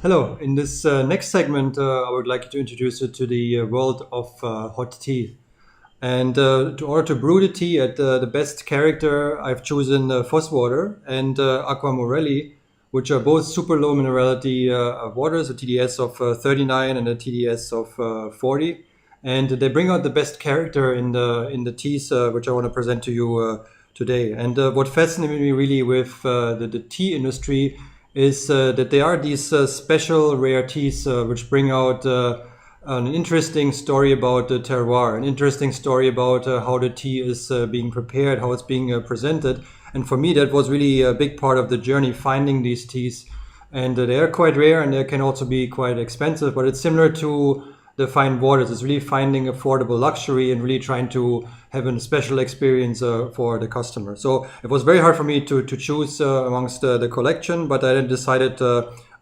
Hello. In this next segment, I would like to introduce you to the world of hot tea. And to order to brew the tea at the best character, I've chosen Foss water and Aqua Morelli, which are both super low minerality waters, a TDS of 39 and a TDS of 40. And they bring out the best character in the teas, which I want to present to you today. And what fascinated me really with the tea industry is that there are these special rare teas which bring out an interesting story about the terroir, an interesting story about how the tea is being prepared, how it's being presented. And for me, that was really a big part of the journey, finding these teas. And they are quite rare and they can also be quite expensive, but it's similar to the fine waters. It's really finding affordable luxury and really trying to have a special experience for the customer. So it was very hard for me to choose amongst the collection, but I then decided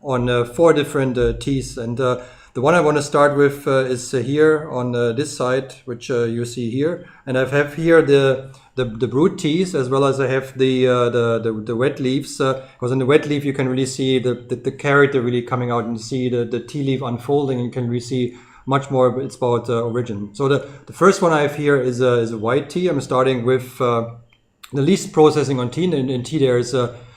on four different teas. And the one I want to start with is here on this side, which you see here. And I have here the brewed teas, as well as I have the wet leaves. Because in the wet leaf you can really see the character really coming out, and see the tea leaf unfolding, and you can really see much more it's about origin. So the first one I have here is a white tea. I'm starting with the least processing on tea. In tea there's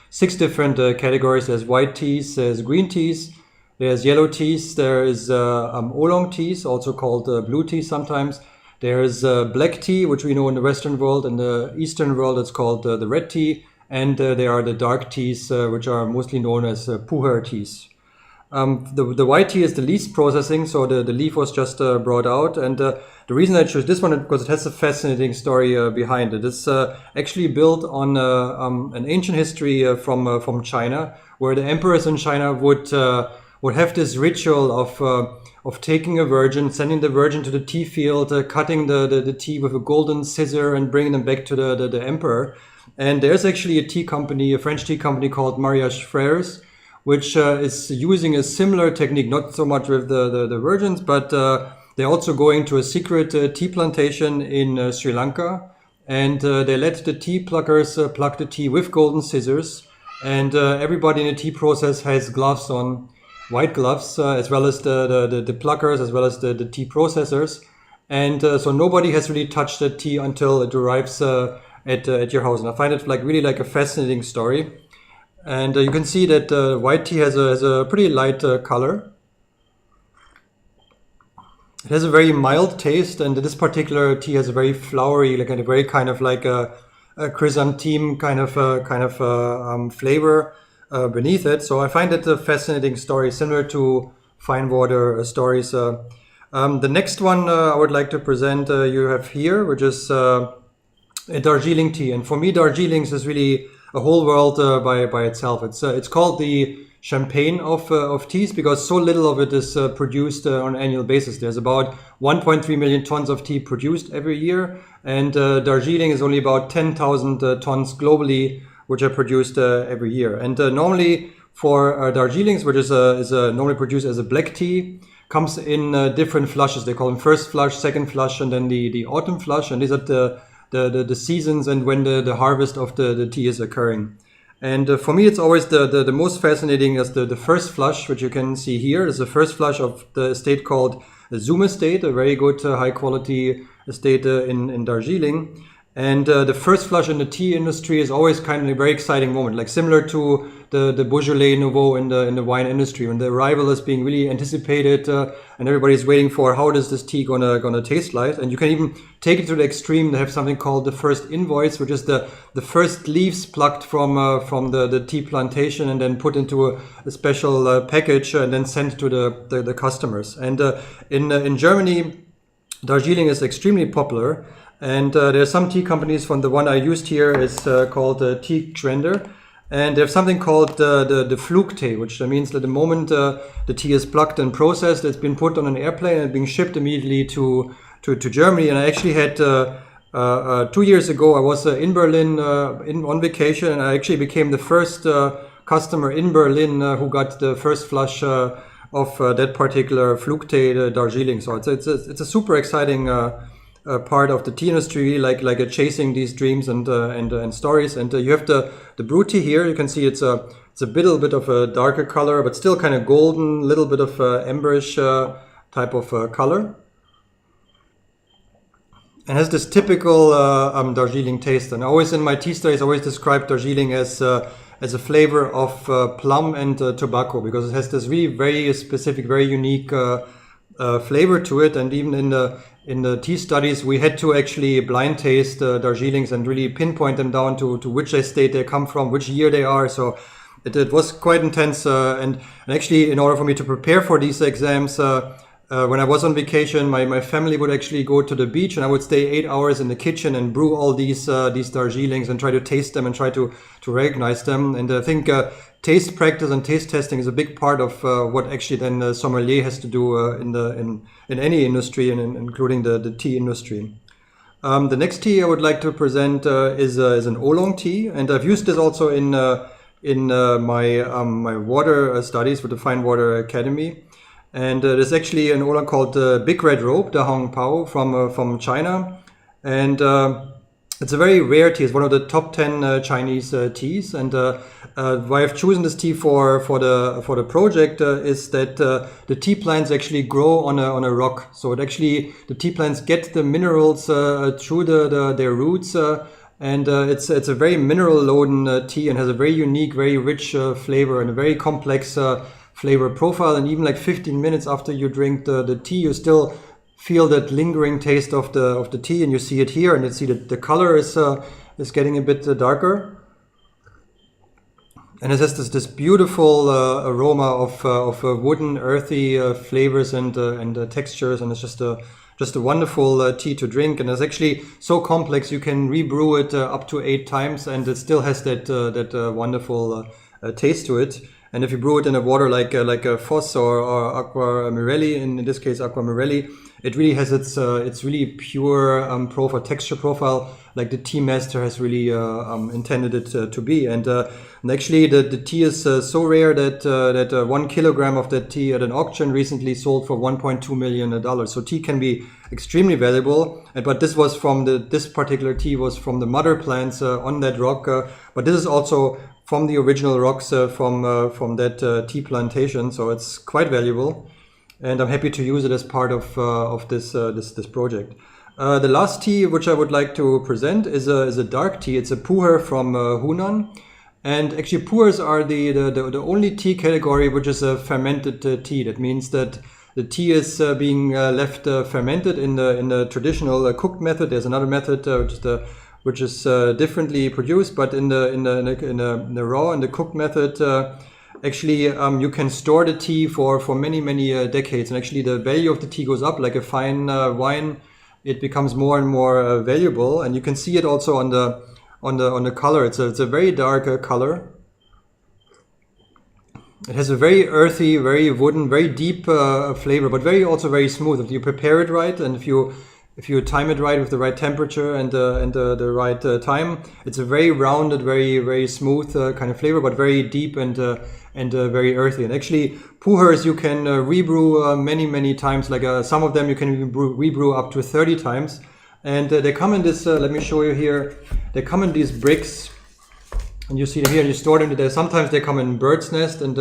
6 different categories. There's white teas, there's green teas, there's yellow teas, there is oolong teas, also called blue tea sometimes. There's black tea, which we know in the Western world. In the Eastern world it's called the red tea. And there are the dark teas, which are mostly known as pu'er teas. The white tea is the least processing, so the leaf was just brought out. And the reason I chose this one is because it has a fascinating story behind it. It's actually built on an ancient history from China, where the emperors in China would have this ritual of taking a virgin, sending the virgin to the tea field, cutting the tea with a golden scissor and bringing them back to the emperor. And there's actually a French tea company called Mariage Frères, which is using a similar technique, not so much with the virgins, but they're also going to a secret tea plantation in Sri Lanka. And they let the tea pluckers pluck the tea with golden scissors. And everybody in the tea process has gloves on, white gloves, as well as the pluckers, as well as the tea processors. And so nobody has really touched the tea until it arrives at your house. And I find it really like a fascinating story. And you can see that white tea has a pretty light color. It has a very mild taste, and this particular tea has a very flowery, like a very kind of like a chrysanthemum kind of flavor beneath it. So I find it a fascinating story, similar to fine water stories. The next one I would like to present you have here, which is a Darjeeling tea. And for me, Darjeelings is really a whole world by itself. It's called the champagne of teas because so little of it is produced on an annual basis. There's about 1.3 million tons of tea produced every year, and Darjeeling is only about 10,000 tons globally, which are produced every year. And normally for Darjeelings, which is normally produced as a black tea, comes in different flushes. They call them first flush, second flush, and then the autumn flush. And these are the seasons and when the harvest of the tea is occurring. And for me, it's always the most fascinating is the first flush, which you can see here. It's the first flush of the estate called the Zoom Estate, a very good high quality estate in Darjeeling. And the first flush in the tea industry is always kind of a very exciting moment, like similar to the Beaujolais Nouveau in the wine industry, when the arrival is being really anticipated and everybody's waiting for how does this tea gonna taste like. And you can even take it to the extreme. They have something called the first invoice, which is the first leaves plucked from the tea plantation and then put into a special package and then sent to the customers. And in Germany, Darjeeling is extremely popular. And there are some tea companies. From the one I used here is called Tea Trender. And they have something called the Flugtee, which means that the moment the tea is plucked and processed, it's been put on an airplane and being shipped immediately to Germany. And I actually had 2 years ago, I was in Berlin on vacation, and I actually became the first customer in Berlin who got the first flush of that particular Flugtee, Darjeeling. So it's a super exciting part of the tea industry, like chasing these dreams and stories. And you have the brew tea here. You can see it's It's a little bit of a darker color, but still kind of golden, little bit of amberish type of color. And has this typical Darjeeling taste. And always in my tea studies, I always describe Darjeeling as a flavor of plum and tobacco, because it has this really very specific, very unique flavor to it. And even in the tea studies, we had to actually blind taste Darjeelings and really pinpoint them down to which state they come from, which year they are. So it was quite intense. And actually, in order for me to prepare for these exams, when I was on vacation, my family would actually go to the beach, and I would stay 8 hours in the kitchen and brew all these Darjeelings and try to taste them and try to recognize them. And I think taste practice and taste testing is a big part of what actually then the sommelier has to do in any industry, and including the tea industry. The next tea I would like to present is an oolong tea, and I've used this also in my water studies with the Fine Water Academy. And there's actually an oolong called Big Red Rope, Da Hong Pao, from China. And it's a very rare tea. It's one of the top 10 Chinese teas. And why I've chosen this tea for the project is that the tea plants actually grow on a rock. So the tea plants get the minerals through their roots. And it's a very mineral-laden tea, and has a very unique, very rich flavor, and a very complex flavor profile. And even like 15 minutes after you drink the tea, you still feel that lingering taste of the tea, and you see it here, and you see that the color is getting a bit darker, and it has this beautiful aroma of wooden, earthy flavors and textures, and it's just a wonderful tea to drink. And it's actually so complex, you can rebrew it up to 8 times, and it still has that wonderful taste to it. And if you brew it in a water like a Foss or Aqua Mirelli, in this case Aqua Mirelli, it really has its really pure profile, texture profile, like the tea master has really intended it to be. And actually the tea is so rare that 1 kilogram of that tea at an auction recently sold for $1.2 million. So tea can be extremely valuable. But this was this particular tea was from the mother plants on that rock. But this is also from the original rocks from that tea plantation, so it's quite valuable, and I'm happy to use it as part of this project. The last tea which I would like to present is a dark tea. It's a pu'er from Hunan, and actually pu'ers are the only tea category which is a fermented tea. That means that the tea is being left fermented in the traditional cooked method. There's another method which is differently produced, but in the raw and the cooked method, actually you can store the tea for many decades, and actually the value of the tea goes up like a fine wine. It becomes more and more valuable, and you can see it also on the color. It's a very dark color. It has a very earthy, very wooden, very deep flavor, but also very smooth if you prepare it right, and if you time it right with the right temperature and the right time. It's a very rounded, very smooth kind of flavor, but very deep and very earthy. And actually, pu'ers you can rebrew many times. Like some of them you can rebrew up to 30 times. And they come in this. Let me show you here. They come in these bricks, and you see them here. And you store them there. Sometimes they come in bird's nest and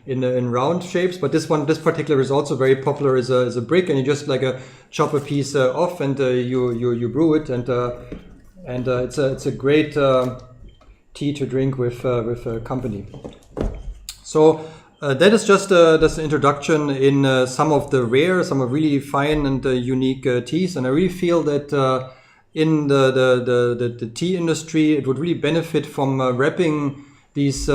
in round shapes, but this particular is also very popular as a brick, and you just chop a piece off, and you brew it, and it's a great tea to drink with company. So that is just an introduction in some of the rare, some of really fine and unique teas, and I really feel that in the tea industry it would really benefit from wrapping these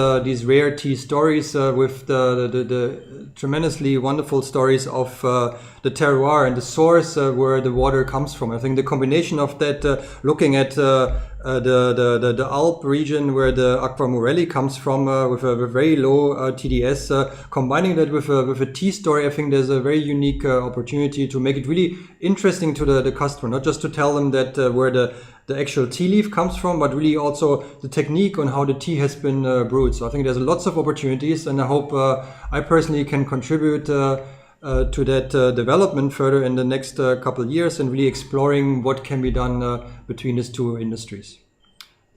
rare tea stories with the tremendously wonderful stories of the terroir and the source where the water comes from. I think the combination of that, looking at the Alp region where the Aqua Morelli comes from, with a very low TDS, combining that with a tea story, I think there's a very unique opportunity to make it really interesting to the customer, not just to tell them that where the actual tea leaf comes from, but really also the technique on how the tea has been brewed. So I think there's lots of opportunities, and I hope I personally can contribute to that development further in the next couple of years, and really exploring what can be done between these two industries.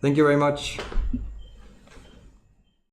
Thank you very much.